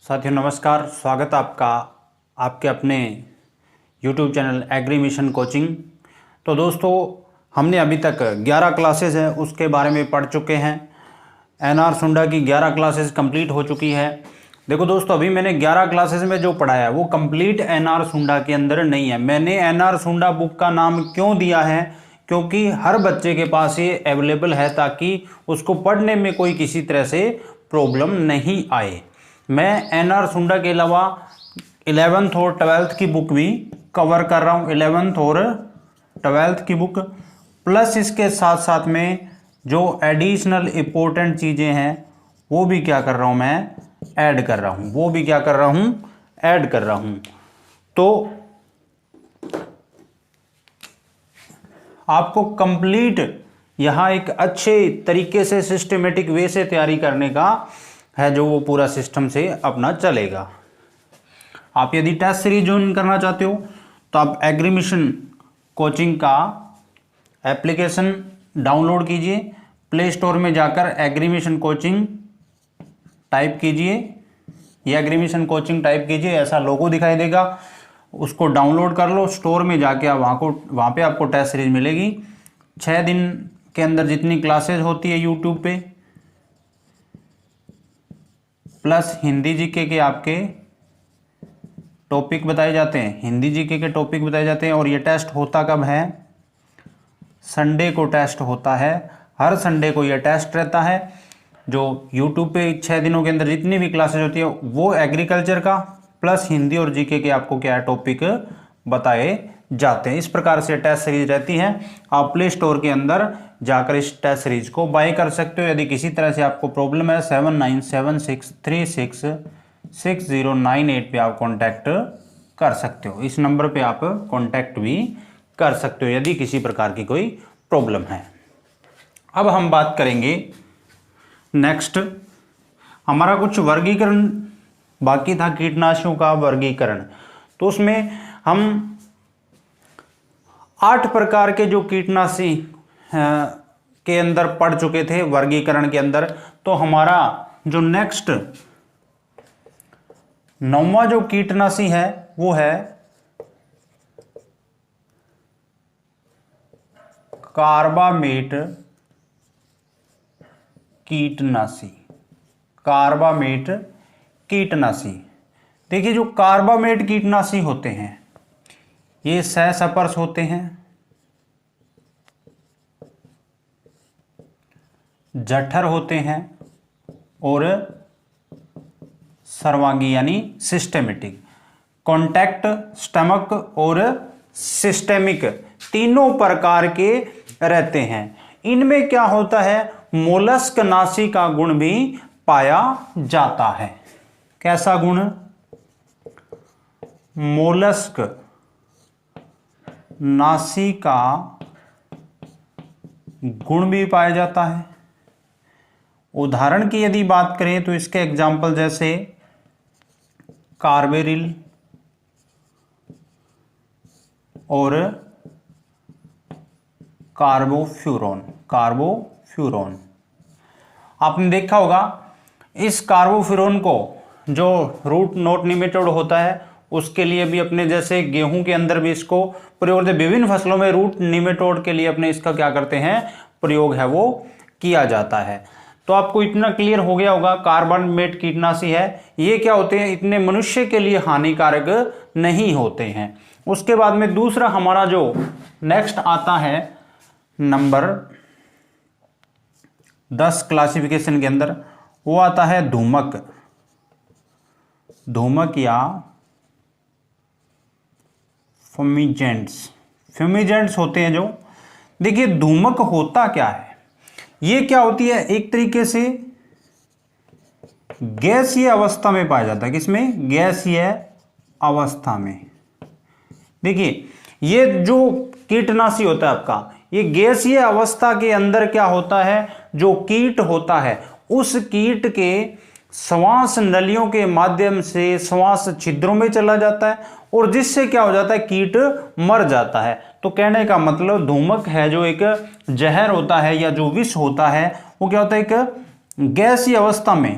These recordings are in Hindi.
साथियों नमस्कार, स्वागत आपका आपके अपने YouTube channel agri mission coaching. तो दोस्तों, हमने अभी तक 11 क्लासेस है उसके बारे में पढ़ चुके हैं। एनआर सुंडा की 11 क्लासेस कंप्लीट हो चुकी है। देखो दोस्तों, अभी मैंने 11 क्लासेस में जो पढ़ाया है वो कंप्लीट एनआर सुंडा के अंदर नहीं है। मैंने एनआर सुंडा बुक का नाम क्यों दिया है, क्योंकि हर बच्चे के पास ये अवेलेबल है ताकि उसको पढ़ने में कोई किसी तरह से प्रॉब्लम नहीं आए। मैं एनआर सुंडा के अलावा 11th और 12th की बुक भी कवर कर रहा हूँ। 11th और 12th की बुक प्लस इसके साथ साथ में जो एडिशनल इम्पोर्टेंट चीज़ें हैं वो भी क्या कर रहा हूँ, मैं ऐड कर रहा हूँ। वो भी क्या कर रहा हूँ, ऐड कर रहा हूँ। तो आपको कंप्लीट यहाँ एक अच्छे तरीके से सिस्टमेटिक वे से तैयारी करने का है, जो वो पूरा सिस्टम से अपना चलेगा। आप यदि टेस्ट सीरीज ज्वाइन करना चाहते हो तो आप एग्री मिशन कोचिंग का एप्लीकेशन डाउनलोड कीजिए। प्ले स्टोर में जाकर एग्री मिशन कोचिंग टाइप कीजिए, ये एग्री मिशन कोचिंग टाइप कीजिए, ऐसा लोगो दिखाई देगा, उसको डाउनलोड कर लो। स्टोर में जाके आप वहाँ पे आपको टेस्ट सीरीज मिलेगी। 6 दिन के अंदर जितनी क्लासेज होती है यूट्यूब पे, प्लस हिंदी जीके के आपके टॉपिक बताए जाते हैं, हिंदी जीके के टॉपिक बताए जाते हैं। और ये टेस्ट होता कब है, संडे को टेस्ट होता है। हर संडे को ये टेस्ट रहता है। जो यूट्यूब पे 6 दिनों के अंदर जितनी भी क्लासेज होती है वो एग्रीकल्चर का प्लस हिंदी और जीके के आपको क्या है टॉपिक बताए जाते हैं। इस प्रकार से टेस्ट सीरीज रहती है। आप प्ले स्टोर के अंदर जाकर इस टेस्ट सीरीज को बाय कर सकते हो। यदि किसी तरह से आपको प्रॉब्लम है 7976366098 पे आप कांटेक्ट कर सकते हो। इस नंबर पे आप कांटेक्ट भी कर सकते हो यदि किसी प्रकार की कोई प्रॉब्लम है। अब हम बात करेंगे नेक्स्ट, हमारा कुछ वर्गीकरण बाकी था, कीटनाशकों का वर्गीकरण। तो उसमें हम 8 प्रकार के जो कीटनाशी के अंदर पढ़ चुके थे वर्गीकरण के अंदर। तो हमारा जो नेक्स्ट 9वां जो कीटनाशी है वो है कार्बामेट कीटनाशी। कार्बामेट कीटनाशी, देखिए जो कार्बामेट कीटनाशी होते हैं ये सहसपर्श होते हैं, जठर होते हैं और सर्वांगी यानी सिस्टेमेटिक। कॉन्टैक्ट, स्टमक और सिस्टेमिक तीनों प्रकार के रहते हैं। इनमें क्या होता है, मोलस्क नाशी का गुण भी पाया जाता है। कैसा गुण, मोलस्क नाशी का गुण भी पाया जाता है। उदाहरण की यदि बात करें तो इसके एग्जाम्पल जैसे कार्बेरिल और कार्बोफ्यूरॉन। कार्बोफ्यूरॉन आपने देखा होगा, इस कार्बोफ्यूरॉन को जो रूट नोट निमेटोड होता है उसके लिए भी अपने जैसे गेहूं के अंदर भी इसको प्रयोग करते, विभिन्न फसलों में रूट निमेटोड के लिए अपने इसका क्या करते हैं, प्रयोग है वो किया जाता है। तो आपको इतना क्लियर हो गया होगा, कार्बामेट कीटनाशी है। ये क्या होते हैं, इतने मनुष्य के लिए हानिकारक नहीं होते हैं। उसके बाद में दूसरा हमारा जो नेक्स्ट आता है नंबर 10 क्लासिफिकेशन के अंदर, वो आता है धूमक। धूमक या फ्यूमिजेंट्स। फ्यूमिजेंट्स होते हैं जो, देखिए धूमक होता क्या है, ये क्या होती है, एक तरीके से गैसीय अवस्था में पाया जाता है। किसमें, गैसीय अवस्था में। देखिए ये जो कीटनाशी होता है आपका, ये गैसीय अवस्था के अंदर क्या होता है, जो कीट होता है उस कीट के श्वास नलियों के माध्यम से श्वास छिद्रों में चला जाता है और जिससे क्या हो जाता है, कीट मर जाता है। तो कहने का मतलब धूमक है जो एक जहर होता है या जो विष होता है वो क्या होता है, एक गैसीय अवस्था में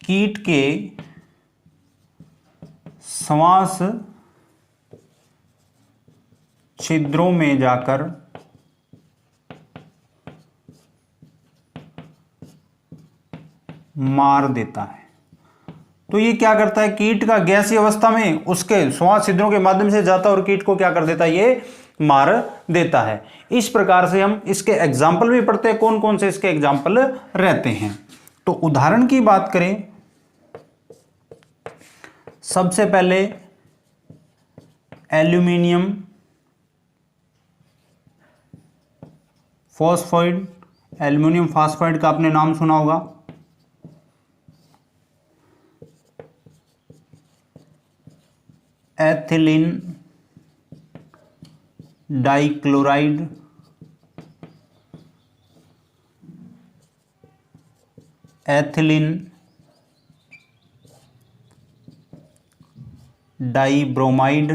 कीट के श्वास छिद्रों में जाकर मार देता है। तो ये क्या करता है, कीट का गैसीय अवस्था में उसके श्वास छिद्रों के माध्यम से जाता है और कीट को क्या कर देता है, ये मार देता है। इस प्रकार से हम इसके एग्जाम्पल भी पढ़ते हैं, कौन कौन से इसके एग्जाम्पल रहते हैं। तो उदाहरण की बात करें, सबसे पहले एल्यूमिनियम फॉस्फाइड, एल्यूमिनियम फॉस्फाइड का आपने नाम सुना होगा। Ethylene dichloride, ethylene dibromide,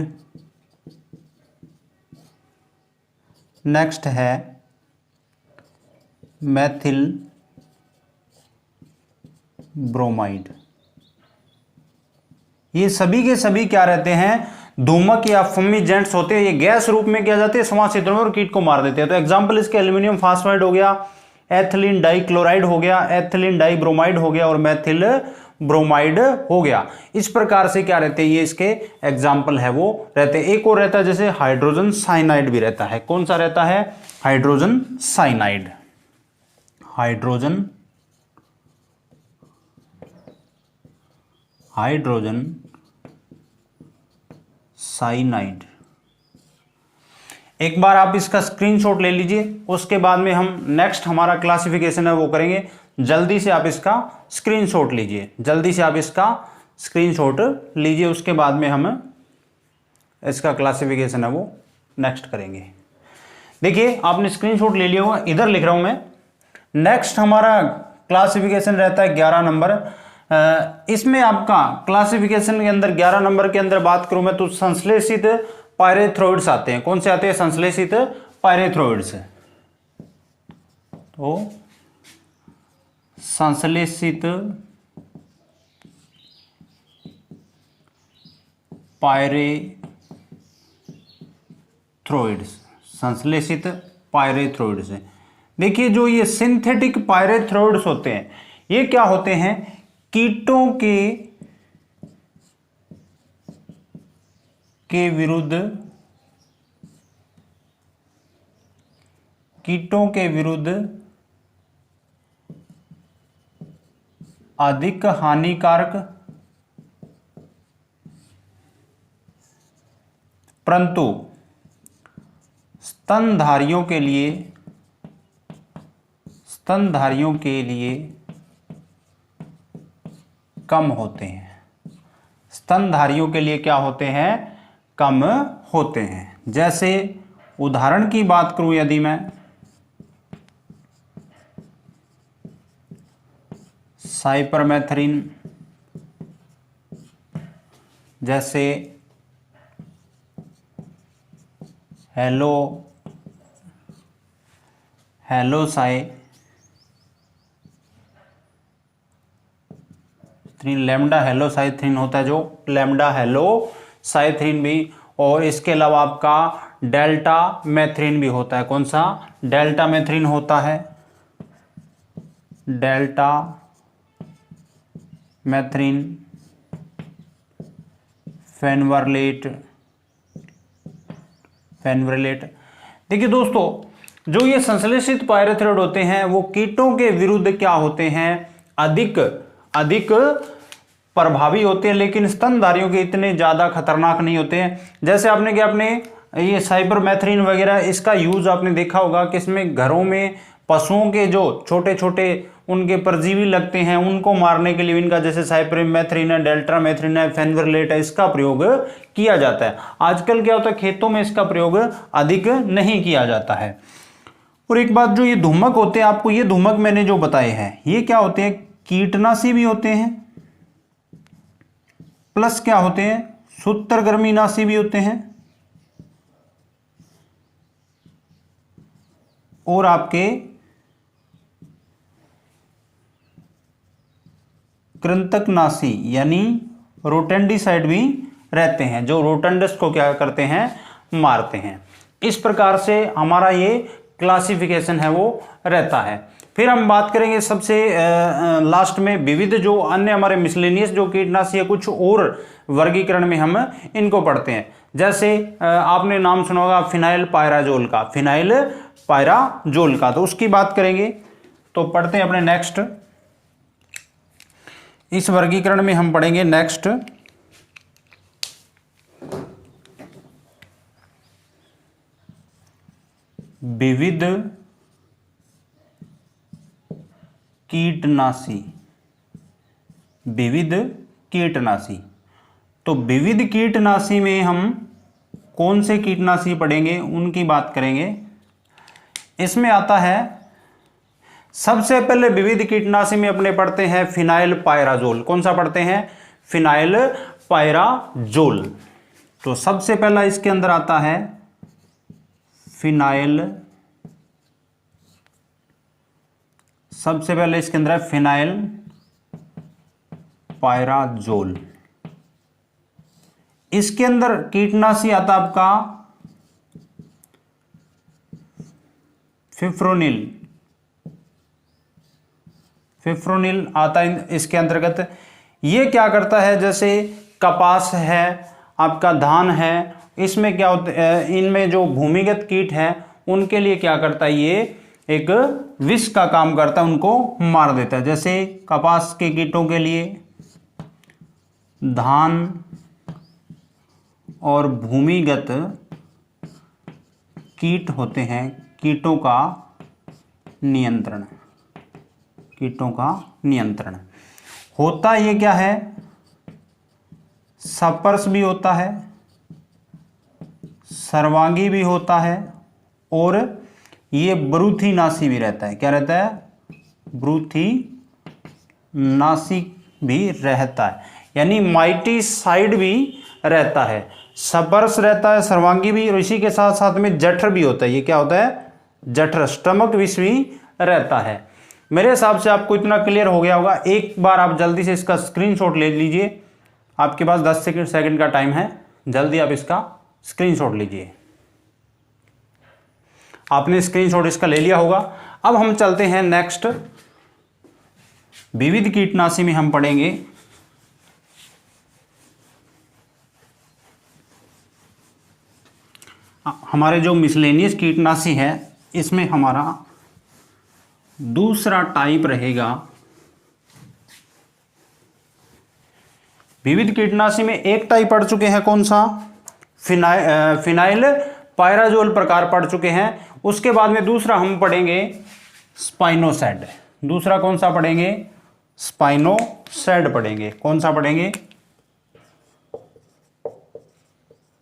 next है मेथिल ब्रोमाइड। ये सभी के सभी क्या रहते हैं, धूमक या फमिजेंट्स होते हैं। ये गैस रूप में क्या जाते हैं, श्वास छिद्रों में और कीट को मार देते हैं। तो एग्जांपल इसके एल्यूमिनियम फॉस्फाइड हो गया, एथिलीन डाइक्लोराइड हो गया, एथिलीन डाइब्रोमाइड हो गया और मेथिल ब्रोमाइड हो गया। इस प्रकार से क्या रहते हैं, ये इसके एग्जाम्पल है वो रहते हैं। एक और रहता है जैसे हाइड्रोजन साइनाइड भी रहता है। कौन सा रहता है, हाइड्रोजन साइनाइड। Hydrogen cyanide. एक बार आप इसका स्क्रीनशॉट ले लीजिए, उसके बाद में हम नेक्स्ट हमारा क्लासिफिकेशन है वो करेंगे। जल्दी से आप इसका स्क्रीनशॉट लीजिए, जल्दी से आप इसका स्क्रीनशॉट लीजिए, उसके बाद में हम इसका क्लासिफिकेशन है वो नेक्स्ट करेंगे। देखिए आपने स्क्रीनशॉट ले लिया होगा, इधर लिख रहा हूं मैं। नेक्स्ट हमारा क्लासिफिकेशन रहता है 11 नंबर। इसमें आपका क्लासिफिकेशन के अंदर 11 नंबर के अंदर बात करूं मैं तो संश्लेषित पायरेथ्रोइड्स आते हैं। कौन से आते हैं, संश्लेषित पायरेथ्रोइड्स। तो संश्लेषित पायरेथ्रोइड्स, संश्लेषित पायरेथ्रोइड्स। देखिए जो ये सिंथेटिक पायरेथ्रोइड्स होते हैं, ये क्या होते हैं, कीटों के विरुद्ध अधिक हानिकारक परंतु स्तनधारियों के लिए कम होते हैं। स्तनधारियों के लिए क्या होते हैं, कम होते हैं। जैसे उदाहरण की बात करूं यदि मैं, साइपरमेथ्रिन, जैसे हेलोसाइथ्रिन, लैम्डा हेलोसाइथ्रिन होता है जो, लैम्डा हेलोसाइथ्रिन भी, और इसके अलावा आपका डेल्टा मेथ्रिन भी होता है। कौन सा, डेल्टा मेथ्रिन होता है, डेल्टा मेथ्रिन, फेनवरलेट। देखिए दोस्तों जो ये संश्लेषित पायरेथ्रोइड होते हैं वो कीटों के विरुद्ध क्या होते हैं, अधिक प्रभावी होते हैं, लेकिन स्तनधारियों के इतने ज्यादा खतरनाक नहीं होते हैं। जैसे आपने क्या, आपने ये साइपरमेथ्रिन वगैरह इसका यूज आपने देखा होगा कि इसमें घरों में पशुओं के जो छोटे छोटे उनके परजीवी लगते हैं उनको मारने के लिए इनका, जैसे साइपरमेथ्रिन है, डेल्टामेथ्रिन है, फेनवरलेट है, इसका प्रयोग किया जाता है। आजकल क्या होता है, खेतों में इसका प्रयोग अधिक नहीं किया जाता है। और एक बात, जो ये धूमक होते हैं, आपको ये धूमक मैंने जो बताए हैं ये क्या होते हैं, कीटनाशी भी होते हैं, प्लस क्या होते हैं, सूत्रकृमिनाशी भी होते हैं, और आपके कृंतकनाशी यानी रोटेंडिसाइड भी रहते हैं, जो रोटेंडस को क्या करते हैं, मारते हैं। इस प्रकार से हमारा ये क्लासिफिकेशन है वो रहता है। फिर हम बात करेंगे सबसे लास्ट में विविध जो अन्य हमारे मिसलेनियस जो कीटनाशी है, कुछ और वर्गीकरण में हम इनको पढ़ते हैं। जैसे आपने नाम सुना होगा फिनाइल पायराजोल का, फिनाइल पायराजोल का, तो उसकी बात करेंगे। तो पढ़ते हैं अपने नेक्स्ट, इस वर्गीकरण में हम पढ़ेंगे नेक्स्ट विविध कीटनाशी, विविध कीटनाशी। तो विविध कीटनाशी में हम कौन से कीटनाशी पढ़ेंगे उनकी बात करेंगे। इसमें आता है सबसे पहले विविध कीटनाशी में अपने पढ़ते हैं फिनाइल पायराजोल। कौन सा पढ़ते हैं, फिनाइल पायराजोल। तो सबसे पहला इसके अंदर आता है फिनाइल, सबसे पहले इसके अंदर है फिनाइल पायराजोल। इसके अंदर कीटनाशी आता आपका फिफ्रोनिल, फिफ्रोनिल आता है इसके अंतर्गत। ये क्या करता है, जैसे कपास है, आपका धान है, इसमें क्या होता है, इनमें जो भूमिगत कीट हैं उनके लिए क्या करता है, ये एक विष का काम करता है, उनको मार देता है। जैसे कपास के कीटों के लिए धान और भूमिगत कीट होते हैं, कीटों का नियंत्रण, कीटों का नियंत्रण होता ये क्या है, सपर्स भी होता है, सर्वांगी भी होता है, और ये ब्रूथीनाशी भी रहता है। क्या रहता है, ब्रूथीनाशी भी रहता है, यानी माइटीसाइड भी रहता है, सपर्स रहता है, सर्वांगी भी, और इसी के साथ साथ में जठर भी होता है। ये क्या होता है, जठर, स्टमक विष भी रहता है। मेरे हिसाब से आपको इतना क्लियर हो गया होगा। एक बार आप जल्दी से इसका स्क्रीनशॉट ले लीजिए, आपके पास 10 सेकंड का टाइम है, जल्दी आप इसका स्क्रीनशॉट लीजिए। आपने स्क्रीनशॉट इसका ले लिया होगा। अब हम चलते हैं नेक्स्ट, विविध कीटनाशी में हम पढ़ेंगे हमारे जो मिसलेनियस कीटनाशी है, इसमें हमारा दूसरा टाइप रहेगा। विविध कीटनाशी में एक टाइप पढ़ चुके हैं, कौन सा, फिनाइल पायराजोल प्रकार पढ़ चुके हैं। उसके बाद में दूसरा हम पढ़ेंगे स्पाइनोसैड। दूसरा कौन सा पढ़ेंगे, स्पाइनोसैड पढ़ेंगे। कौन सा पढ़ेंगे,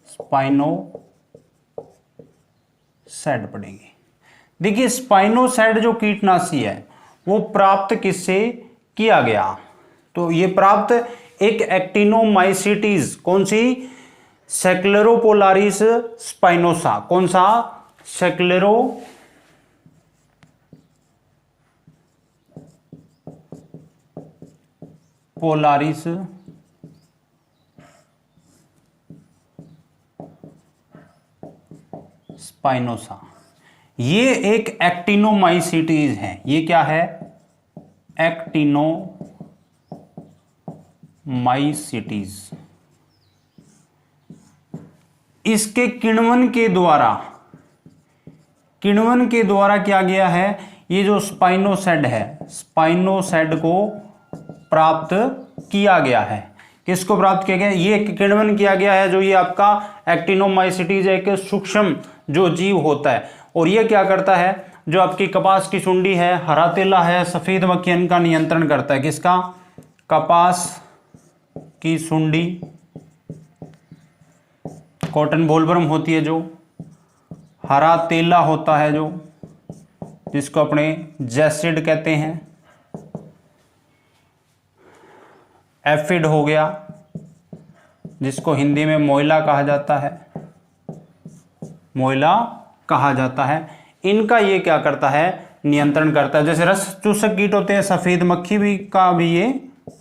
स्पाइनोसैड पढ़ेंगे। देखिए स्पाइनोसैड जो कीटनाशी है वो प्राप्त किससे किया गया, तो ये प्राप्त एक एक्टिनोमाइसिटीज, कौन सी, सेक्लेरोपोलारिस स्पाइनोसा। कौन सा, सेक्लेरोपोलारिस स्पाइनोसा। ये एक एक्टिनोमाइसिटीज है। ये क्या है, एक्टिनोमाइसिटीज। इसके किण्वन के द्वारा क्या गया है, ये जो स्पाइनोसैड है, स्पाइनोसैड को प्राप्त किया गया है। किसको प्राप्त किया गया, ये किण्वन किया गया है, जो ये आपका एक्टिनोमाइसिटीज एक सूक्ष्म जो जीव होता है, और ये क्या करता है, जो आपकी कपास की सुंडी है, हरा तेला है, सफेद मक्खी, इनका नियंत्रण करता है। किसका, कपास की सुंडी, कॉटन बोलवर्म होती है जो, हरा तेला होता है जो, जिसको अपने जैसिड कहते हैं, एफिड हो गया जिसको हिंदी में मोइला कहा जाता है, मोइला कहा जाता है। इनका ये क्या करता है, नियंत्रण करता है। जैसे रस चूसक कीट होते हैं, सफेद मक्खी भी का भी ये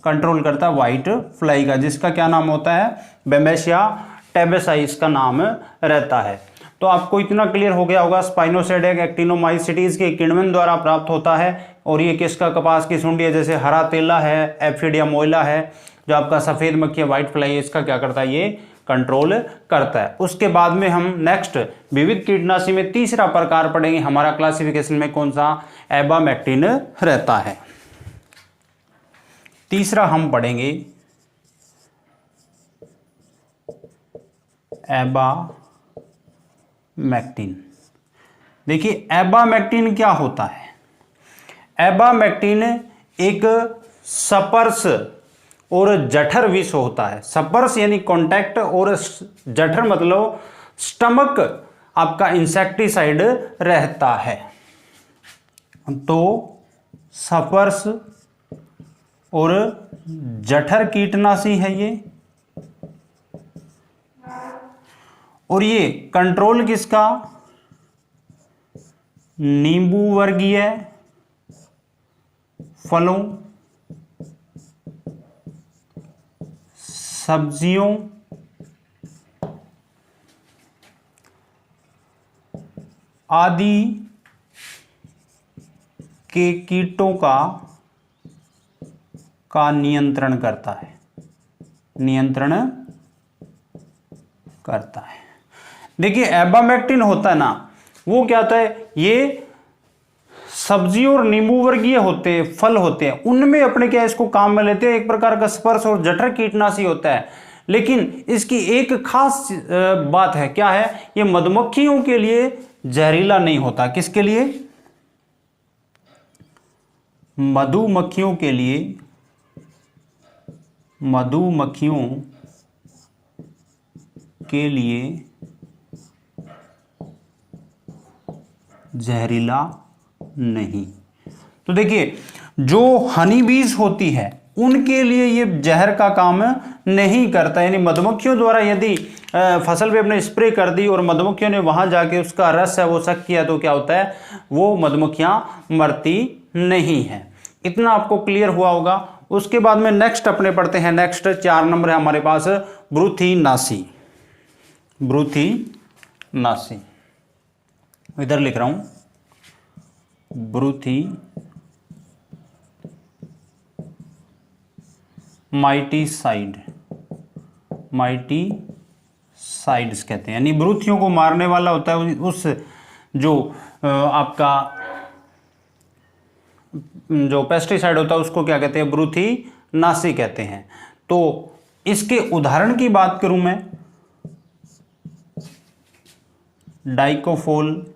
कंट्रोल करता है वाइट फ्लाई का, जिसका क्या नाम होता है, बेमेशिया टेबेसाई इसका नाम रहता है। तो आपको इतना क्लियर हो गया होगा, स्पाइनोसेड एक्टिनोमाइसीटीज के किण्वन द्वारा प्राप्त होता है, और ये किसका, कपास की सुंडी है, जैसे हरा तेला है, एफिडिया मोइला है, जो आपका सफेद मक्खी है, व्हाइट फ्लाई है, इसका क्या करता है, ये कंट्रोल करता है। उसके बाद में हम नेक्स्ट विविध कीटनाशी में तीसरा प्रकार पढ़ेंगे, हमारा क्लासिफिकेशन में कौन सा, एबामेक्टिन रहता है। तीसरा हम पढ़ेंगे एबामेक्टिन। देखिए एबामेक्टिन क्या होता है, एबामेक्टिन एक सपर्श और जठर विष होता है। सपर्श यानी कॉन्टैक्ट, और जठर मतलब स्टमक आपका इंसेक्टिसाइड रहता है। तो सपर्श और जठर कीटनाशी है ये, और ये कंट्रोल किसका, नींबू वर्गीय फलों, सब्जियों, आदि के कीटों का नियंत्रण करता है, नियंत्रण करता है। देखिए एबामेक्टिन होता है ना, वो क्या होता है, ये सब्जी और नींबू वर्गीय होते हैं, फल होते हैं, उनमें अपने क्या इसको काम में लेते हैं, एक प्रकार का स्पर्श और जठर कीटनाशी होता है। लेकिन इसकी एक खास बात है, क्या है, ये मधुमक्खियों के लिए जहरीला नहीं होता। किसके लिए, मधुमक्खियों के लिए, मधुमक्खियों के लिए जहरीला नहीं। तो देखिए जो हनी बीज होती है उनके लिए ये जहर का काम नहीं करता, यानी मधुमक्खियों द्वारा यदि फसल पे अपने स्प्रे कर दी और मधुमक्खियों ने वहां जाके उसका रस है वो सक किया, तो क्या होता है, वो मधुमक्खियां मरती नहीं है। इतना आपको क्लियर हुआ होगा। उसके बाद में नेक्स्ट अपने पढ़ते हैं, नेक्स्ट 4 नंबर है हमारे पास ब्रूथिनासी। ब्रूथिनासी इधर लिख रहा हूं, माइटीसाइड, माइटीसाइड्स कहते हैं, यानी ब्रूथियों को मारने वाला होता है। उस जो आपका जो पेस्टिसाइड होता है उसको क्या कहते हैं, ब्रूथिनासी कहते हैं। तो इसके उदाहरण की बात करूं मैं, डाइकोफोल,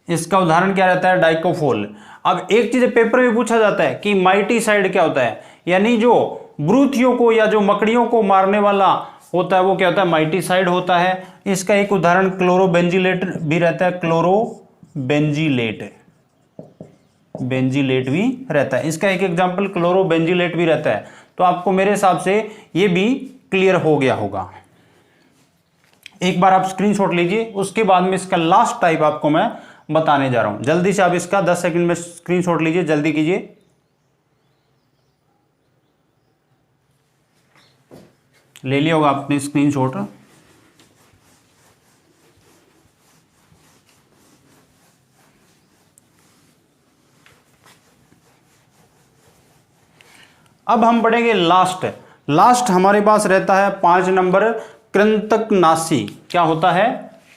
इसका उदाहरण क्या रहता है, डाइकोफोल। अब एक चीज पेपर में पूछा जाता है कि माइटीसाइड क्या होता है, यानी जो ब्रूथियों को या जो मकड़ियों को मारने वाला होता है वो क्या होता है, माइटीसाइड होता है। इसका एक उदाहरण क्लोरोबेंजिलेट भी रहता है, क्लोरोबेंजिलेट, बेंजिलेट भी रहता है। इसका एक एग्जांपल क्लोरोबेंजिलेट भी रहता है। तो आपको मेरे हिसाब से ये भी क्लियर हो गया होगा। एक बार आप स्क्रीनशॉट लीजिए, उसके बाद में इसका लास्ट टाइप आपको मैं बताने जा रहा हूं। जल्दी से आप इसका 10 सेकंड में स्क्रीनशॉट लीजिए, जल्दी कीजिए। ले लिया होगा आपने स्क्रीनशॉट। अब हम पढ़ेंगे लास्ट हमारे पास रहता है 5 नंबर कृंतकनाशी। क्या होता है,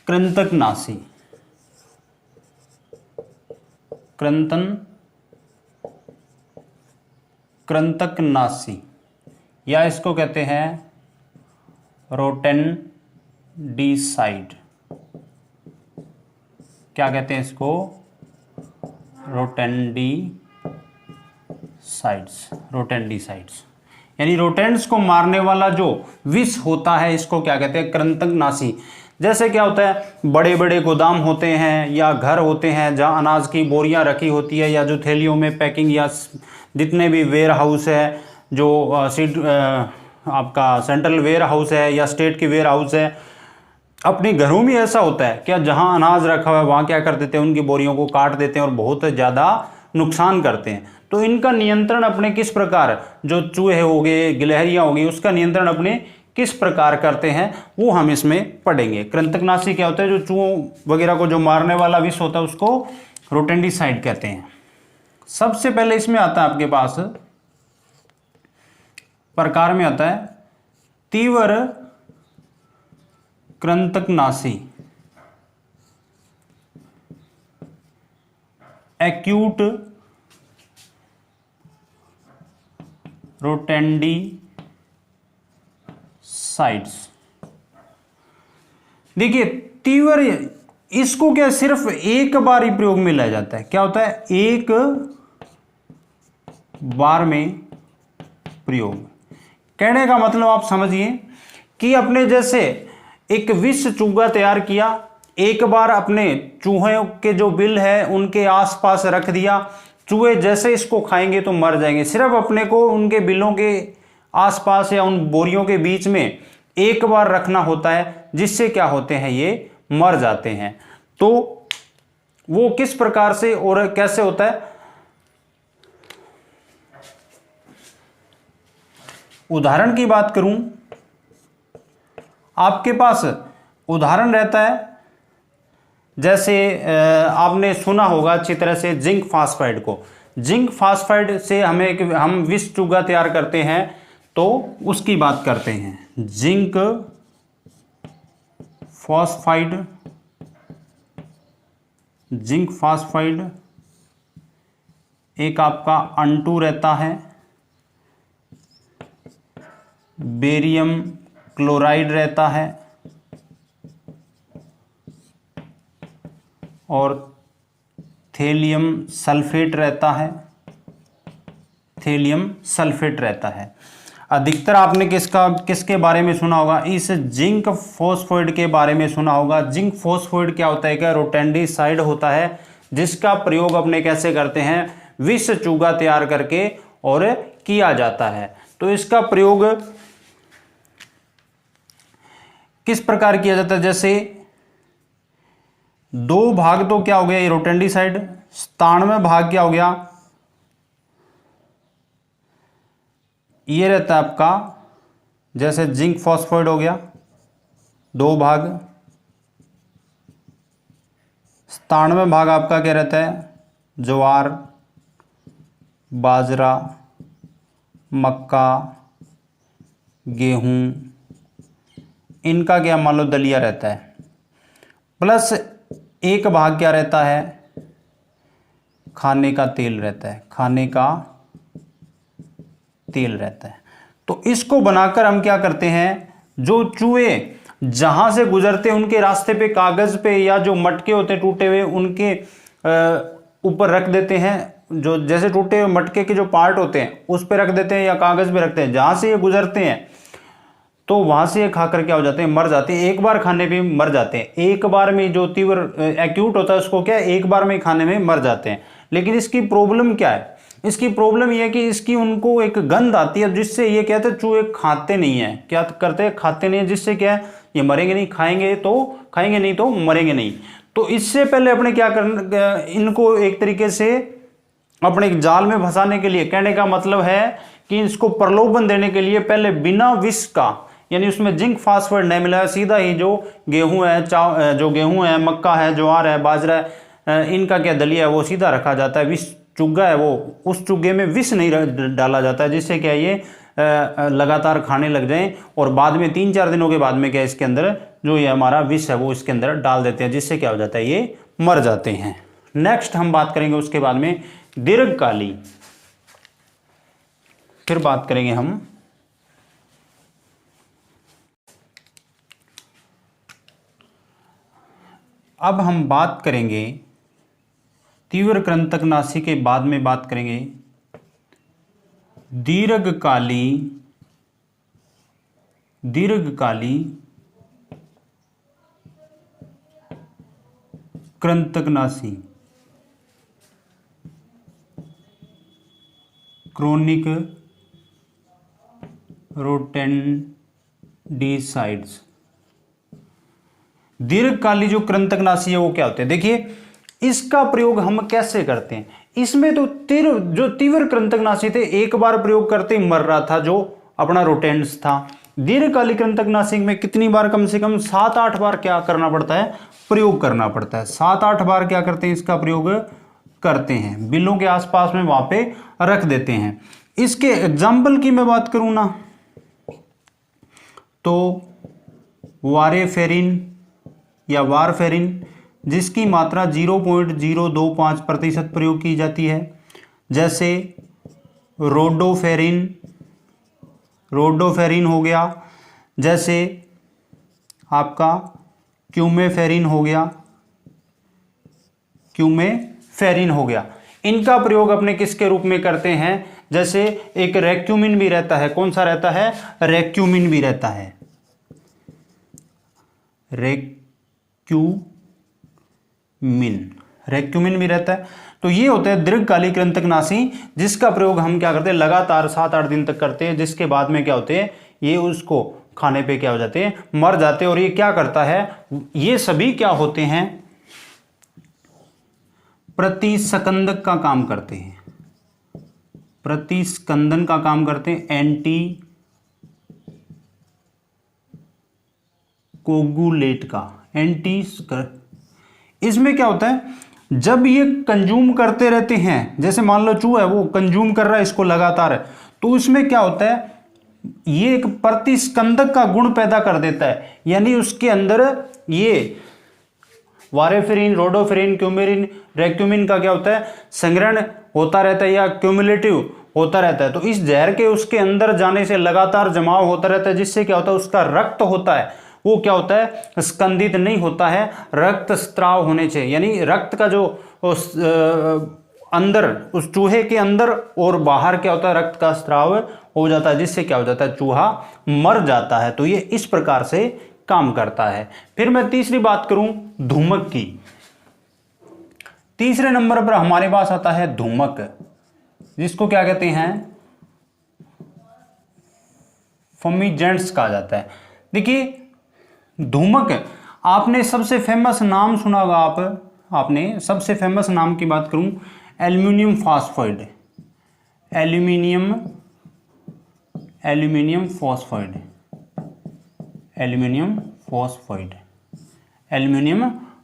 कृंतकनाशी, कृंतकनाशी, या इसको कहते हैं रोटेंडिसाइड। क्या कहते हैं इसको, रोटेंडिसाइड्स, यानी रोटेंट्स को मारने वाला जो विष होता है इसको क्या कहते हैं, कृंतकनाशी। जैसे क्या होता है, बड़े बड़े गोदाम होते हैं या घर होते हैं जहां अनाज की बोरियां रखी होती है, या जो थैलियों में पैकिंग, या जितने भी वेयर हाउस है, जो आपका सेंट्रल वेयर हाउस है या स्टेट की वेयर हाउस है, अपने घरों में ऐसा होता है क्या, जहां अनाज रखा हुआ है वहां क्या कर देते हैं, उनकी बोरियों को काट देते हैं और बहुत ज़्यादा नुकसान करते हैं। तो इनका नियंत्रण अपने किस प्रकार, जो चूहे हो गए, गिलहरियां हो गई, उसका नियंत्रण अपने किस प्रकार करते हैं वो हम इसमें पढ़ेंगे। कृंतकनाशी क्या होता है, जो चूहों वगैरह को जो मारने वाला विष होता है उसको रोटेंडिसाइड कहते हैं। सबसे पहले इसमें आता है आपके पास प्रकार में आता है तीव्र कृंतकनाशी, एक्यूट रोटेंडिसाइड्स। देखिए तीव्र, इसको क्या सिर्फ एक बार ही प्रयोग में लाया जाता है, क्या होता है, एक बार में प्रयोग। कहने का मतलब आप समझिए कि अपने जैसे एक विष चूहा तैयार किया, एक बार अपने चूहे के जो बिल है उनके आसपास रख दिया, चूहे जैसे इसको खाएंगे तो मर जाएंगे। सिर्फ अपने को उनके बिलों के आसपास या उन बोरियों के बीच में एक बार रखना होता है, जिससे क्या होते हैं, ये मर जाते हैं। तो वो किस प्रकार से और कैसे होता है, उदाहरण की बात करूं, आपके पास उदाहरण रहता है, जैसे आपने सुना होगा अच्छी तरह से जिंक फास्फाइड को। जिंक फास्फाइड से हम विष चूहा तैयार करते हैं, तो उसकी बात करते हैं। जिंक फास्फाइड, जिंक फास्फाइड एक आपका अंटू रहता है, बेरियम क्लोराइड रहता है और थेलियम सल्फेट रहता है, थेलियम सल्फेट रहता है। अधिकतर आपने किसके बारे में सुना होगा, इस जिंक फॉस्फोइड के बारे में सुना होगा। जिंक फॉस्फोइड क्या होता है, क्या रोटेंडिसाइड होता है, जिसका प्रयोग अपने कैसे करते हैं, विष चूहा तैयार करके और किया जाता है। तो इसका प्रयोग किस प्रकार किया जाता है, जैसे 2 भाग तो क्या हो गया, ये रोटेंडिसाइड, 97 भाग क्या हो गया, ये रहता है आपका, जैसे जिंक फॉस्फोइड हो गया 2 भाग, 97 भाग आपका क्या रहता है, ज्वार, बाजरा, मक्का, गेहूं, इनका क्या मान लो दलिया रहता है, प्लस 1 भाग क्या रहता है, खाने का तेल रहता है, खाने का तेल रहता है। तो इसको बनाकर हम क्या करते हैं, जो चूहे जहां से गुजरते हैं उनके रास्ते पे कागज पे या जो मटके होते हैं टूटे हुए, उनके ऊपर रख देते हैं, जो जैसे टूटे हुए मटके के जो पार्ट होते हैं उस पे रख देते हैं या कागज पे रखते हैं, जहां से ये गुजरते हैं तो वहां से ये खाकर क्या हो जाते हैं, मर जाते हैं। एक बार खाने पे मर जाते हैं, एक बार में जो तीव्र एक्यूट होता है उसको क्या एक बार में खाने में मर जाते हैं। लेकिन इसकी प्रॉब्लम क्या है, इसकी प्रॉब्लम यह है कि इसकी उनको एक गंध आती है, जिससे ये कहते हैं चूहे खाते नहीं है, क्या करते हैं, खाते नहीं है, जिससे क्या है ये मरेंगे नहीं, खाएंगे नहीं तो मरेंगे नहीं। तो इससे पहले अपने क्या करना, इनको एक तरीके से अपने एक जाल में फंसाने के लिए, कहने का मतलब है कि इसको प्रलोभन देने के लिए पहले बिना विष का, यानी उसमें जिंक फास्फोरेट नहीं मिला, सीधा ही जो गेहूं है, जो गेहूं है, मक्का है, ज्वार है, बाजरा है, इनका क्या दलिया है वो सीधा रखा जाता है। विष चुग्गा है वो, उस चुग्गे में विष नहीं डाला जाता है, जिससे क्या ये लगातार खाने लग जाएं और बाद में 3-4 दिनों के बाद में क्या इसके अंदर जो ये हमारा विष है वो इसके अंदर डाल देते हैं, जिससे क्या हो जाता है ये मर जाते हैं। नेक्स्ट हम बात करेंगे उसके बाद में दीर्घकाली, फिर बात करेंगे हम अब हम बात करेंगे तीव्र कृंतकनाशी के बाद में बात करेंगे दीर्घकाली कृंतकनाशी, क्रोनिक रोटेंडिसाइड्स। दीर्घकाली जो कृंतकनाशी है वो क्या होते हैं? देखिए इसका प्रयोग हम कैसे करते हैं, इसमें तो जो तीव्र कृंतकनाशी थे एक बार प्रयोग करते ही मर रहा था, जो अपना रोटेंट्स था। दीर्घकालिक कृंतकनाशी में कितनी बार, कम से कम 7-8 बार क्या करना पड़ता है, प्रयोग करना पड़ता है। 7-8 बार क्या करते हैं, इसका प्रयोग करते हैं, बिलों के आसपास में वहां पे रख देते हैं। इसके एग्जाम्पल की मैं बात करूं ना तो वारेफेरिन या वारफेरिन, जिसकी मात्रा 0.025% प्रयोग की जाती है, जैसे रोडोफेरिन हो गया, जैसे आपका क्यूमेफेरिन हो गया। इनका प्रयोग अपने किसके रूप में करते हैं, जैसे एक रेक्यूमिन भी रहता है, कौन सा रहता है, रेक्यूमिन भी रहता है, रेक्यूमिन भी रहता है। तो ये होता है दीर्घकालिक कृंतकनाशी, जिसका प्रयोग हम क्या करते हैं, लगातार 7-8 दिन तक करते हैं, जिसके बाद में क्या होते हैं, ये उसको खाने पे क्या हो जाते हैं, मर जाते हैं। और ये क्या करता है, ये सभी क्या होते हैं, प्रतिस्कंदक का काम करते हैं, प्रतिस्कंदन का काम करते हैं, एंटी कोगुलेट का, इसमें क्या होता है, जब ये कंज्यूम करते रहते हैं, जैसे मान लो चूहा है वो कंज्यूम कर रहा है इसको लगातार, तो उसमें क्या होता है, ये एक प्रतिस्कंदक का गुण पैदा कर देता है, यानी उसके अंदर ये वारेफेरिन, रोडोफेरिन, क्यूमेरिन, रेक्यूमिन का क्या होता है, संग्रहण होता रहता है या क्यूमुलेटिव होता रहता है। तो इस जहर के उसके अंदर जाने से लगातार जमाव होता रहता है, जिससे क्या होता है, उसका रक्त होता है वो क्या होता है, स्कंदित नहीं होता है, रक्त स्त्राव होने से, यानी रक्त का जो अंदर उस चूहे के अंदर और बाहर क्या होता है, रक्त का स्त्राव हो जाता है, जिससे क्या हो जाता है, चूहा मर जाता है। तो ये इस प्रकार से काम करता है। फिर मैं तीसरी बात करूं धूमक की, तीसरे नंबर पर हमारे पास आता है धूमक, जिसको क्या कहते हैं, फमीजेंट्स कहा जाता है। देखिए धूमक, आपने सबसे फेमस नाम सुना होगा, आपने सबसे फेमस नाम की बात करूं, एल्यूमिनियम फॉस्फाइड, एल्यूमिनियम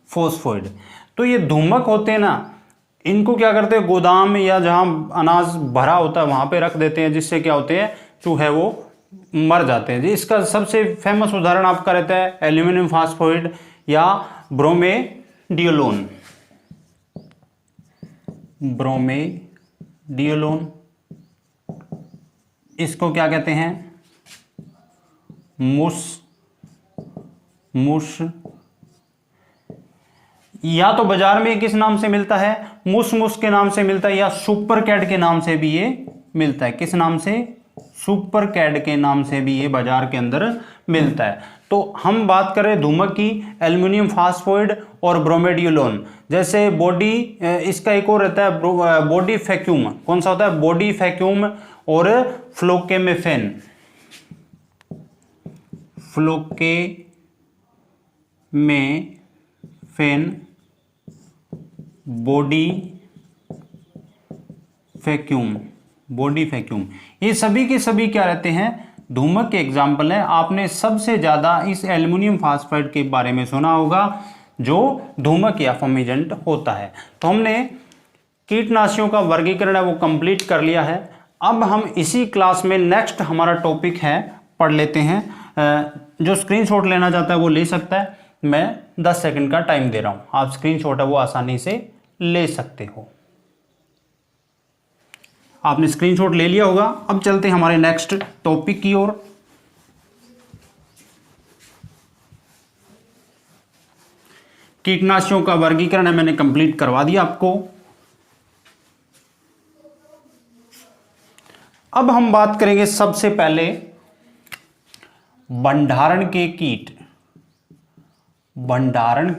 फॉस्फाइड। तो ये धूमक होते हैं ना, इनको क्या करते हैं, गोदाम या जहां अनाज भरा होता है वहां पे रख देते हैं, जिससे क्या होते हैं, चूहे वो मर जाते हैं। इसका सबसे फेमस उदाहरण आपका रहता है एल्यूमिनियम फॉस्फाइड या ब्रोमेडियोलोन। इसको क्या कहते हैं, मुस, या तो बाजार में किस नाम से मिलता है, मुस के नाम से मिलता है, या सुपर कैड के नाम से भी ये मिलता है। किस नाम से, सुपर कैड के नाम से भी ये बाजार के अंदर मिलता है। तो हम बात करें धूमक की, एल्यूमिनियम फॉस्फाइड और ब्रोमेडियोलोन। जैसे बॉडी, इसका एक और रहता है बॉडी फैक्यूम, कौन सा होता है, बॉडी फैक्यूम और फ्लोकेमेफेन, बॉडी फैक्यूम, ये सभी के सभी क्या रहते हैं, धूमक के एग्जाम्पल है। आपने सबसे ज्यादा इस एल्यूमिनियम फॉस्फाइड के बारे में सुना होगा, जो धूमक या फमीजेंट होता है। तो हमने कीटनाशियों का वर्गीकरण है वो कंप्लीट कर लिया है। अब हम इसी क्लास में नेक्स्ट हमारा टॉपिक है, पढ़ लेते हैं। जो स्क्रीनशॉट लेना चाहता है वो ले सकता है, मैं 10 सेकंड का टाइम दे रहा हूं, आप स्क्रीनशॉट है वो आसानी से ले सकते हो। आपने स्क्रीनशॉट ले लिया होगा। अब चलते हैं हमारे नेक्स्ट टॉपिक की ओर। कीटनाशियों का वर्गीकरण है मैंने कंप्लीट करवा दिया आपको। अब हम बात करेंगे सबसे पहले भंडारण के कीट। भंडारण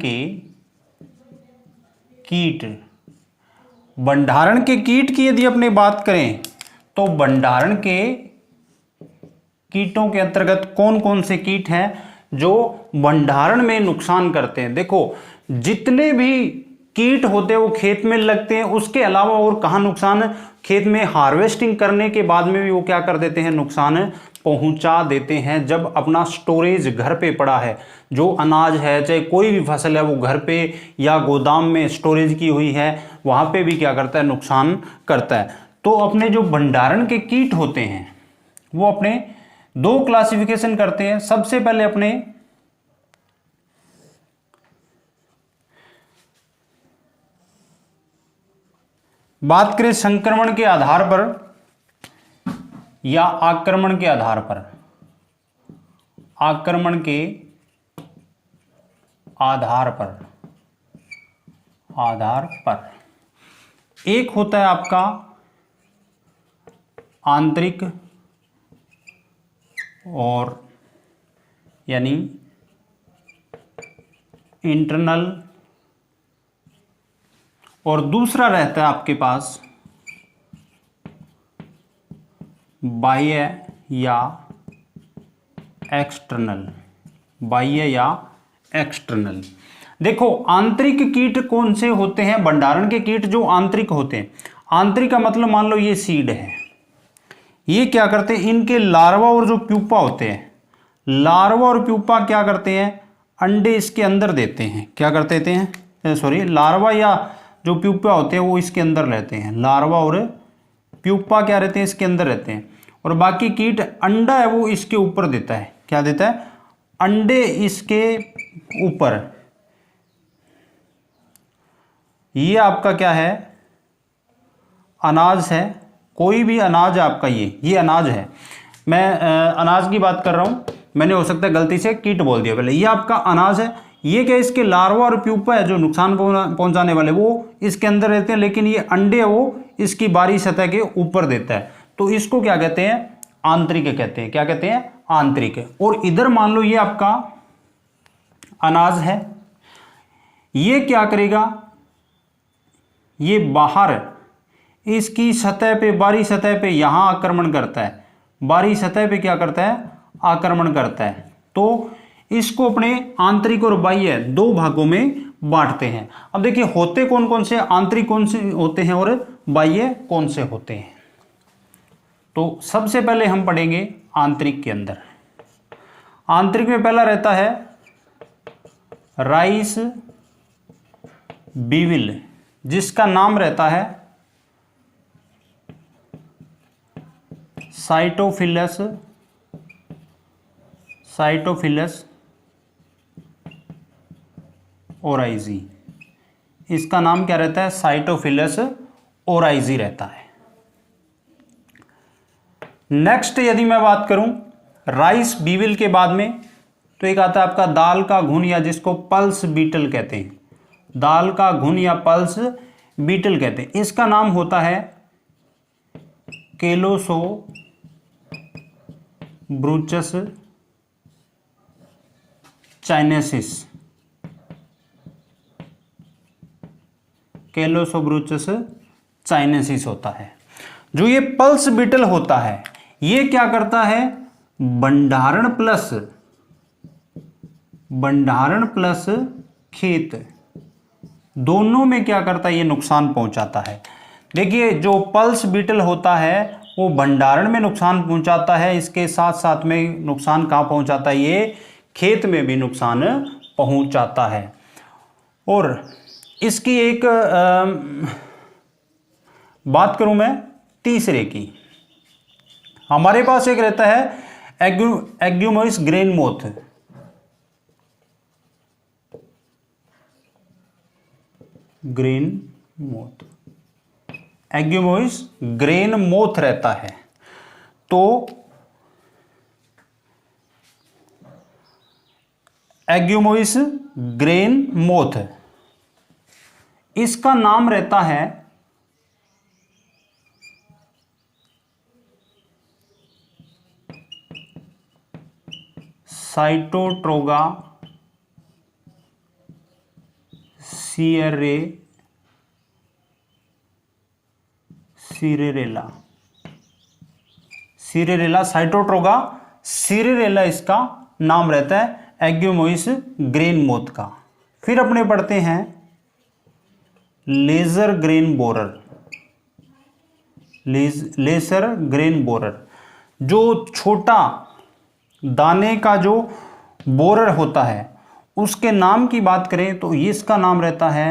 के कीट की यदि अपने बात करें तो भंडारण के कीटों के अंतर्गत कौन कौन से कीट हैं, जो भंडारण में नुकसान करते हैं। देखो जितने भी कीट होते हैं वो खेत में लगते हैं, उसके अलावा और कहाँ नुकसान है, खेत में हार्वेस्टिंग करने के बाद में भी वो क्या कर देते हैं, नुकसान पहुंचा देते हैं। जब अपना स्टोरेज घर पे पड़ा है, जो अनाज है चाहे कोई भी फसल है वो घर पे या गोदाम में स्टोरेज की हुई है, वहां पे भी क्या करता है, नुकसान करता है। तो अपने जो भंडारण के कीट होते हैं वो अपने दो क्लासिफिकेशन करते हैं। सबसे पहले अपने बात करें संक्रमण के आधार पर या आक्रमण के आधार पर, आक्रमण के आधार पर एक होता है आपका आंतरिक और यानी इंटरनल, और दूसरा रहता है आपके पास बाह्य या एक्सटर्नल, बाह्य या एक्सटर्नल। देखो आंतरिक कीट कौन से होते हैं, भंडारण के कीट जो आंतरिक होते हैं। आंतरिक का मतलब मान लो ये सीड है, ये क्या करते हैं, इनके लार्वा और जो प्यूपा होते हैं, लार्वा और प्यूपा क्या करते हैं, अंडे इसके अंदर देते हैं। क्या करते हैं, सॉरी, लार्वा या जो प्यूपा होते हैं वो इसके अंदर रहते हैं, लार्वा और प्यूपा क्या रहते हैं, इसके अंदर रहते हैं। और बाकी कीट अंडा है वो इसके ऊपर देता है। क्या देता है, अंडे इसके ऊपर। ये आपका क्या है, अनाज है, कोई भी अनाज आपका, ये अनाज है। मैं अनाज की बात कर रहा हूं, मैंने हो सकता है गलती से कीट बोल दिया पहले। ये आपका अनाज है, ये क्या, इसके लार्वा और प्यूपा है जो नुकसान पहुंचाने वाले वो इसके अंदर रहते हैं, लेकिन ये अंडे वो इसकी बाहरी सतह के ऊपर देता है। तो इसको क्या कहते हैं, आंतरिक कहते हैं। क्या कहते हैं, आंतरिक। और इधर मान लो ये आपका अनाज है, ये क्या करेगा, ये बाहर इसकी सतह पे, बाहरी सतह पे यहां आक्रमण करता है, बाहरी सतह पे क्या करता है, आक्रमण करता है। तो इसको अपने आंतरिक और बाह्य दो भागों में बांटते हैं। अब देखिए होते कौन कौन से, आंतरिक कौन से होते हैं और बाह्य कौन से होते हैं। तो सबसे पहले हम पढ़ेंगे आंतरिक के अंदर। आंतरिक में पहला रहता है राइस बीविल, जिसका नाम रहता है साइटोफिलस ओराइजी। इसका नाम क्या रहता है, साइटोफिलस ओराइजी रहता है। नेक्स्ट यदि मैं बात करूं राइस बीविल के बाद में, तो एक आता है आपका दाल का घुन, या जिसको पल्स बीटल कहते हैं, दाल का घुन या पल्स बीटल कहते हैं। इसका नाम होता है कैलोसोब्रूचस चाइनेसिस, कैलोसोब्रूचस चाइनेसिस होता है। जो ये पल्स बीटल होता है ये क्या करता है, भंडारण प्लस खेत दोनों में क्या करता है, ये नुकसान पहुंचाता है। देखिए जो पल्स बीटल होता है वो भंडारण में नुकसान पहुंचाता है, इसके साथ साथ में नुकसान कहाँ पहुंचाता है, ये खेत में भी नुकसान पहुंचाता है। और इसकी एक बात करूं मैं तीसरे की, हमारे पास एक रहता है एग्यूमोइस ग्रेन मोथ, एग्यूमोइस ग्रेन मोथ रहता है। तो एग्यूमोइस ग्रेन मोथ, इसका नाम रहता है साइटोट्रोगा सिरेरेला, साइटोट्रोगा सिरेरेला इसका नाम रहता है। एग्योमोइस ग्रेन मोथ का। फिर अपने पढ़ते हैं lesser grain borer. Lesser grain borer, जो छोटा दाने का जो बोरर होता है उसके नाम की बात करें तो इसका नाम रहता है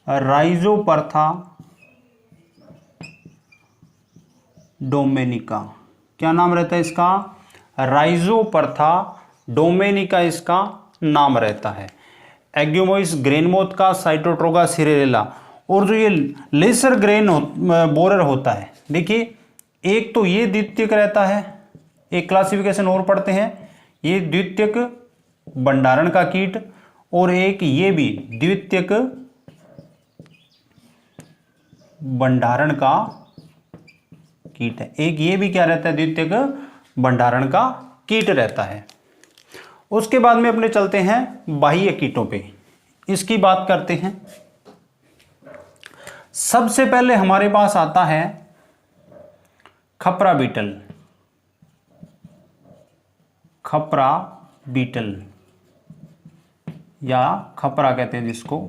राइजोपरथा डोमेनिका। क्या नाम रहता है इसका? राइजोपरथा डोमेनिका इसका नाम रहता है। एग्योमोइस ग्रेन मोथ का, साइटोट्रोगा सिरेरेला। और जो ये लेसर ग्रेन बोरर होता है, देखिए एक तो ये द्वितीयक रहता है, एक क्लासिफिकेशन और पढ़ते हैं, ये द्वितीयक भंडारण का कीट, और एक ये भी द्वितीयक भंडारण का कीट है। एक ये भी क्या रहता है? द्वितीयक भंडारण का कीट रहता है। उसके बाद में अपने चलते हैं बाह्य कीटों पे, इसकी बात करते हैं। सबसे पहले हमारे पास आता है खपरा बीटल। खपरा बीटल या खपरा कहते हैं जिसको।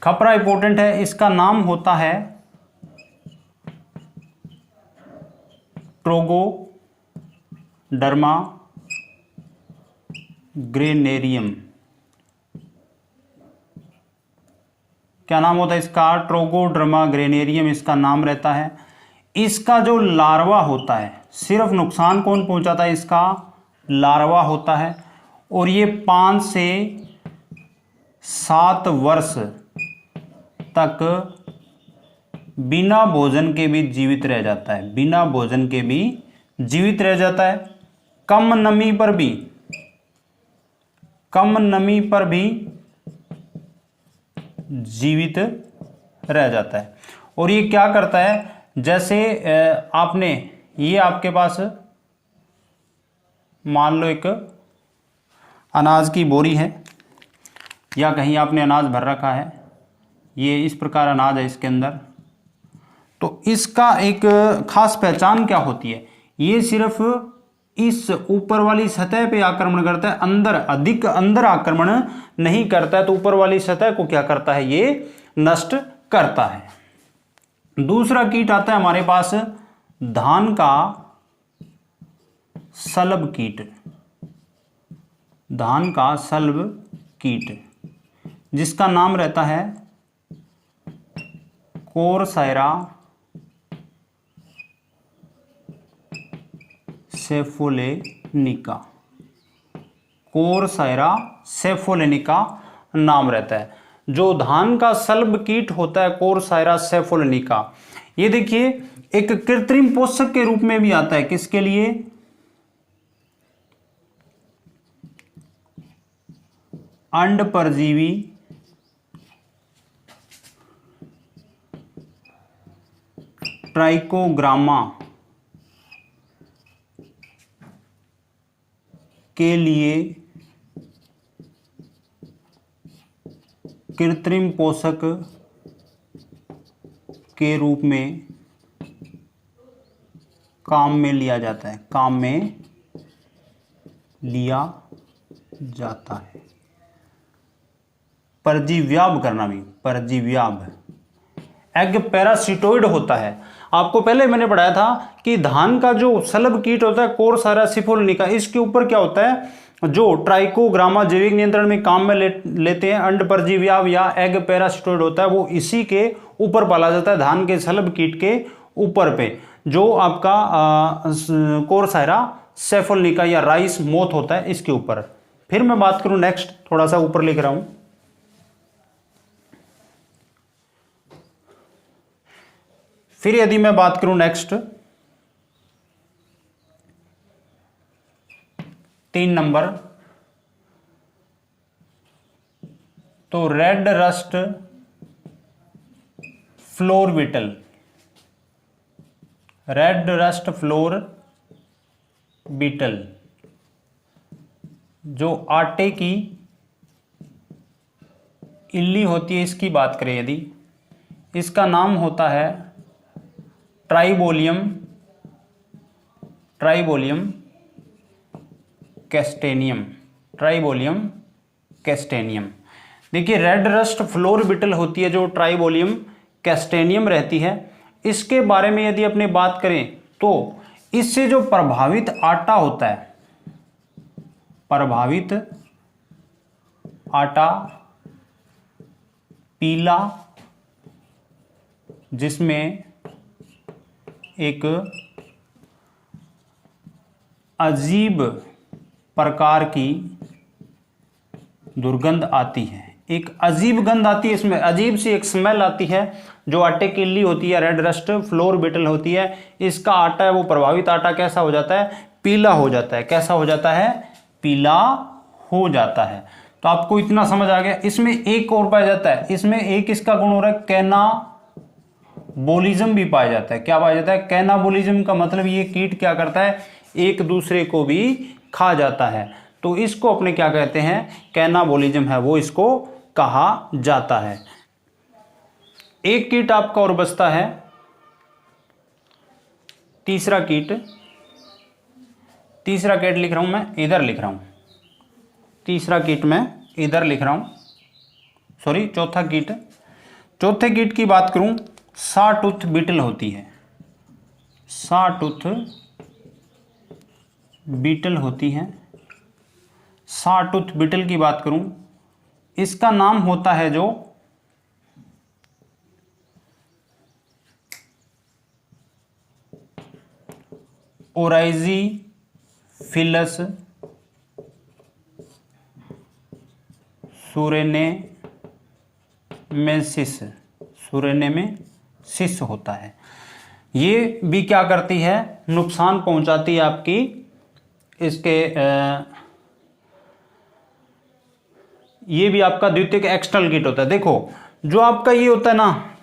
खपरा इंपॉर्टेंट है, इसका नाम होता है ट्रोगोडर्मा ग्रेनेरियम। क्या नाम होता है इसका? ट्रोगोडर्मा ग्रेनेरियम इसका नाम रहता है। इसका जो लार्वा होता है, सिर्फ नुकसान कौन पहुंचाता है? इसका लार्वा होता है, और ये 5 से 7 वर्ष तक बिना भोजन के भी जीवित रह जाता है। बिना भोजन के भी जीवित रह जाता है। कम नमी पर भी जीवित रह जाता है। और ये क्या करता है? जैसे आपने ये आपके पास मान लो एक अनाज की बोरी है, या कहीं आपने अनाज भर रखा है, ये इस प्रकार अनाज है इसके अंदर, तो इसका एक खास पहचान क्या होती है? ये सिर्फ इस ऊपर वाली सतह पे आक्रमण करता है, अधिक अंदर आक्रमण नहीं करता है। तो ऊपर वाली सतह को क्या करता है? ये नष्ट करता है। दूसरा कीट आता है हमारे पास धान का सल्ब कीट। धान का सल्ब कीट, जिसका नाम रहता है कोरसायरा सेफोलेनिका। कोरसायरा सेफोलेनिका नाम रहता है। जो धान का सल्ब कीट होता है कोरसायरा सेफोलेनिका, ये देखिए एक कृत्रिम पोषक के रूप में भी आता है। किसके लिए? अंड परजीवी ट्राइकोग्रामा के लिए कृत्रिम पोषक के रूप में काम में लिया जाता है। काम में लिया जाता है। परजीव्याभ करना भी, परजीव्याभ। एग पैरासिटोइड होता है। आपको पहले मैंने पढ़ाया था कि धान का जो सल्ब कीट होता है कोरसायरा सेफोलेनिका, इसके ऊपर क्या होता है? जो ट्राइकोग्रामा जैविक नियंत्रण में काम में लेते हैं, अंड परजीव्याभ या एग पैरासिटोइड होता है, वो इसी के ऊपर पाला जाता है, धान के सल्ब कीट के ऊपर पे, जो आपका कोरसायरा सेफोलेनिका या राइस मोथ होता है, इसके ऊपर। फिर मैं बात करूं नेक्स्ट, थोड़ा सा ऊपर लिख रहा हूं। फिर यदि मैं बात करूं नेक्स्ट 3 नंबर, तो red rust flour beetle. Red rust flour beetle, जो आटे की इल्ली होती है, इसकी बात करें यदि, इसका नाम होता है ट्राइबोलियम कैस्टेनियम, ट्राइबोलियम कैस्टेनियम। देखिए रेड रस्ट फ्लोर बीटल होती है जो ट्राइबोलियम कैस्टेनियम रहती है, इसके बारे में यदि अपने बात करें तो इससे जो प्रभावित आटा होता है, प्रभावित आटा पीला, जिसमें एक अजीब प्रकार की दुर्गंध आती है, एक अजीब गंध आती है, इसमें अजीब सी एक स्मेल आती है जो आटे की इल्ली होती है, रेड रस्ट फ्लोर बीटल होती है। इसका आटा है वो प्रभावित आटा कैसा हो जाता है, पीला हो जाता है। कैसा हो जाता है, पीला हो जाता है। तो आपको इतना समझ आ गया। इसमें एक और पाया जाता है, इसमें एक इसका गुण हो रहा है कैनाबोलिज्म भी पाया जाता है। क्या पाया जाता है, कैनाबोलिज्म का मतलब ये कीट क्या करता है, एक दूसरे को भी खा जाता है। तो इसको अपने क्या कहते हैं, कैनाबोलिज्म है वो इसको कहा जाता है। एक कीट आपका और बचता है, तीसरा कीट। तीसरा कीट लिख रहा हूं मैं, इधर लिख रहा हूं, तीसरा कीट मैं इधर लिख रहा हूं, सॉरी चौथा कीट। चौथे कीट की बात करूं, सॉटूथ बीटल होती है, सॉटूथ बीटल होती है। सॉटूथ बीटल की बात करूं, इसका नाम होता है जो ओराइजीफिलस सुरेनेमेसिस, सुरेनेमेसिस होता है। ये भी क्या करती है, नुकसान पहुंचाती है आपकी इसके ये भी आपका द्वितीयक एक्सटर्नल कीट होता है। देखो जो आपका ये होता है ना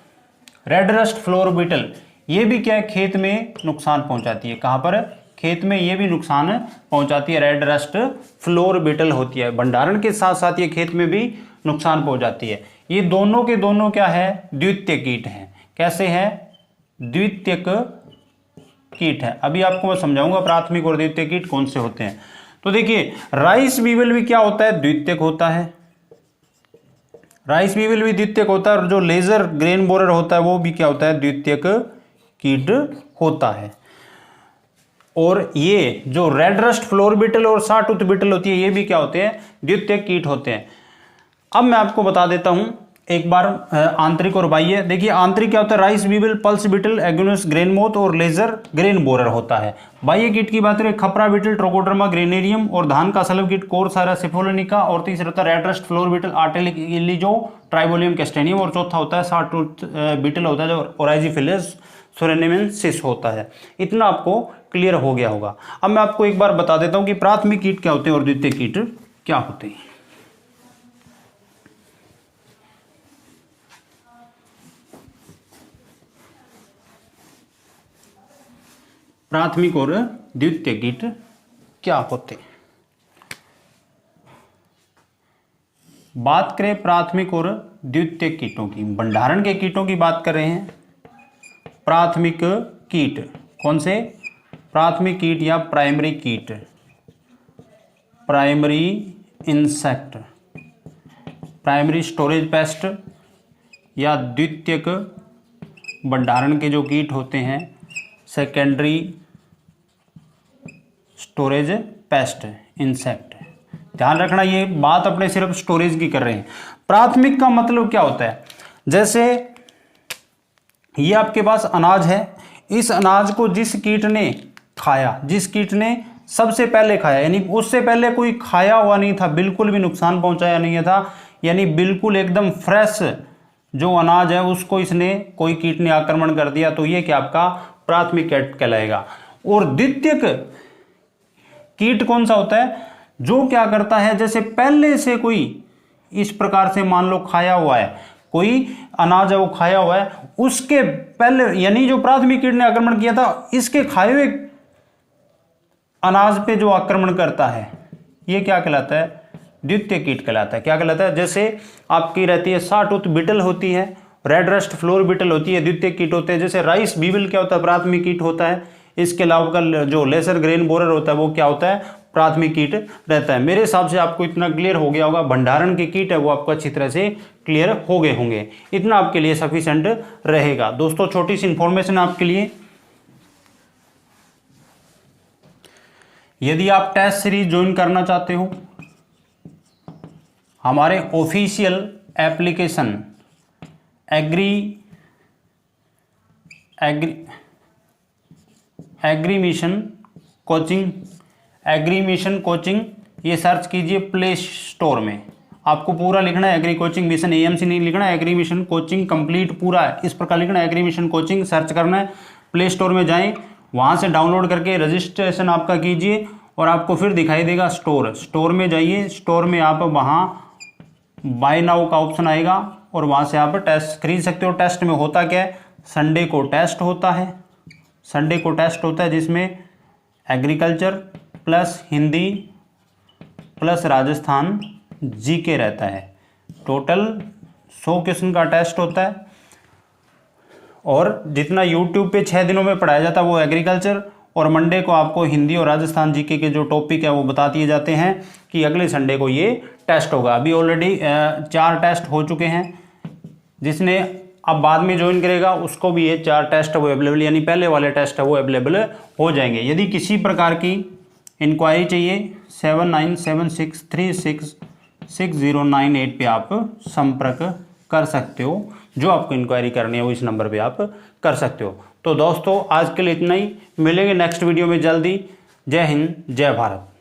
रेड रस्ट फ्लोर बीटल, ये भी क्या है, खेत में नुकसान पहुंचाती है। कहां पर, खेत में ये भी नुकसान पहुंचाती है। रेड रस्ट फ्लोर बीटल होती है, भंडारण के साथ साथ ये खेत में भी नुकसान पहुंचाती है। ये दोनों के दोनों क्या है, द्वितीयक कीट है। कैसे है, द्वितीयक कीट है। अभी आपको मैं समझाऊंगा प्राथमिक और द्वितीयक कीट कौन से होते हैं। तो देखिए राइस बीवल भी क्या होता है, द्वितीयक होता है। राइस बीवल भी द्वितीयक होता है, और जो लेजर ग्रेन बोरर होता है वो भी क्या होता है, द्वितीयक कीट होता है। और ये जो रेड रस्ट फ्लोर बीटल और सॉटूथ बीटल होती है, ये भी क्या होते हैं, द्वितीयक कीट होते हैं। अब मैं आपको बता देता हूं एक बार आंतरिक और बाह्य। देखिए आंतरिक क्या होता है, rice weevil, pulse beetle, Angoumois grain moth और लेजर ग्रेन बोरर होता है। बाह्य कीट की बात करें, खपरा बीटल, ट्रोकोडर्मा ग्रेनेरियम और धान का सलभ कीट कोरसायरा सिफोलिनिका, और तीसरा होता है रेड रस्ट फ्लोर बीटल, आर्टेलिक इल्ली जो ट्राइबोलियम कैस्टेनियम, और चौथा होता है सॉटूथ बीटल होता है जो ओराइजीफिलस सुरेनेमेसिस होता है। इतना आपको क्लियर हो गया होगा। अब मैं आपको एक बार बता देता हूं कि प्राथमिक कीट क्या होते हैं और द्वितीयक कीट क्या होते हैं। प्राथमिक और द्वितीयक कीट क्या होते हैं। बात करें प्राथमिक और द्वितीयक कीटों की, भंडारण के कीटों की बात कर रहे हैं। प्राथमिक कीट कौन से, प्राथमिक कीट या प्राइमरी कीट, primary insect, primary storage paste या द्वितीयक भंडारण के जो कीट होते हैं, सेकेंडरी स्टोरेज पेस्ट इंसेक्ट। ध्यान रखना ये बात अपने सिर्फ स्टोरेज की कर रहे हैं। प्राथमिक का मतलब क्या होता है, जैसे ये आपके पास अनाज है, इस अनाज को जिस कीट ने खाया, जिस कीट ने सबसे पहले खाया, यानी उससे पहले कोई खाया हुआ नहीं था, बिल्कुल भी नुकसान पहुंचाया नहीं था, यानी बिल्कुल एकदम फ्रेश जो अनाज है उसको इसने कोई कीट ने आक्रमण कर दिया, तो ये क्या आपका प्राथमिक कीट कहलाएगा। और द्वितीयक कीट कौन सा होता है, जो क्या करता है, जैसे पहले से कोई इस प्रकार से मान लो खाया हुआ है, कोई अनाज है वो खाया हुआ है, उसके पहले यानी जो प्राथमिक कीट ने आक्रमण किया था, इसके खाए हुए अनाज पे जो आक्रमण करता है, ये क्या कहलाता है, द्वितीयक कीट कहलाता है। क्या कहलाता है, जैसे आपकी रहती है सॉटूथ बीटल होती है, रेड रस्ट फ्लोर बीटल होती है, द्वितीयक कीट होते हैं। जैसे राइस बीवल क्या होता है, प्राथमिक कीट होता है। इसके अलावा जो लेसर ग्रेन बोरर होता है वो क्या होता है, प्राथमिक कीट रहता है। मेरे हिसाब से आपको इतना क्लियर हो गया होगा, भंडारण के कीट है वो आपको अच्छी तरह से क्लियर हो गए होंगे, इतना आपके लिए सफिशिएंट रहेगा। दोस्तों छोटी सी इंफॉर्मेशन आपके लिए, यदि आप टेस्ट सीरीज ज्वाइन करना चाहते हो हमारे ऑफिशियल एप्लीकेशन एग्रीमिशन कोचिंग, ये सर्च कीजिए प्ले स्टोर में। आपको पूरा लिखना है एग्री कोचिंग मिशन, एएमसी नहीं लिखना है, एग्रीमिशन कोचिंग कंप्लीट पूरा है इस प्रकार लिखना है, एग्रीमिशन कोचिंग सर्च करना है। प्ले स्टोर में जाएं, वहाँ से डाउनलोड करके रजिस्ट्रेशन आपका कीजिए और आपको फिर दिखाई देगा स्टोर में जाइए। स्टोर में आप वहाँ बाय नाउ का ऑप्शन आएगा और वहाँ से आप टेस्ट खरीद सकते हो। टेस्ट में होता क्या है, संडे को टेस्ट होता है जिसमें agriculture plus Hindi plus Rajasthan GK रहता है। टोटल 100 क्वेश्चन का टेस्ट होता है और जितना यूट्यूब पे 6 दिनों में पढ़ाया जाता है वो एग्रीकल्चर, और मंडे को आपको हिंदी और राजस्थान जीके के जो टॉपिक है वो बता दिए जाते हैं कि अगले संडे को ये टेस्ट होगा। अभी ऑलरेडी 4 टेस्ट हो चुके हैं, जिसने अब बाद में ज्वाइन करेगा उसको भी ये 4 टेस्ट वो अवेलेबल, यानी पहले वाले टेस्ट है वो अवेलेबल हो जाएंगे। यदि किसी प्रकार की इंक्वायरी चाहिए 7976366098 पे आप संपर्क कर सकते हो। जो आपको इंक्वायरी करनी है वो इस नंबर पे आप कर सकते हो। तो दोस्तों आज के लिए इतना ही, मिलेंगे नेक्स्ट वीडियो में जल्दी। जय हिंद जय भारत।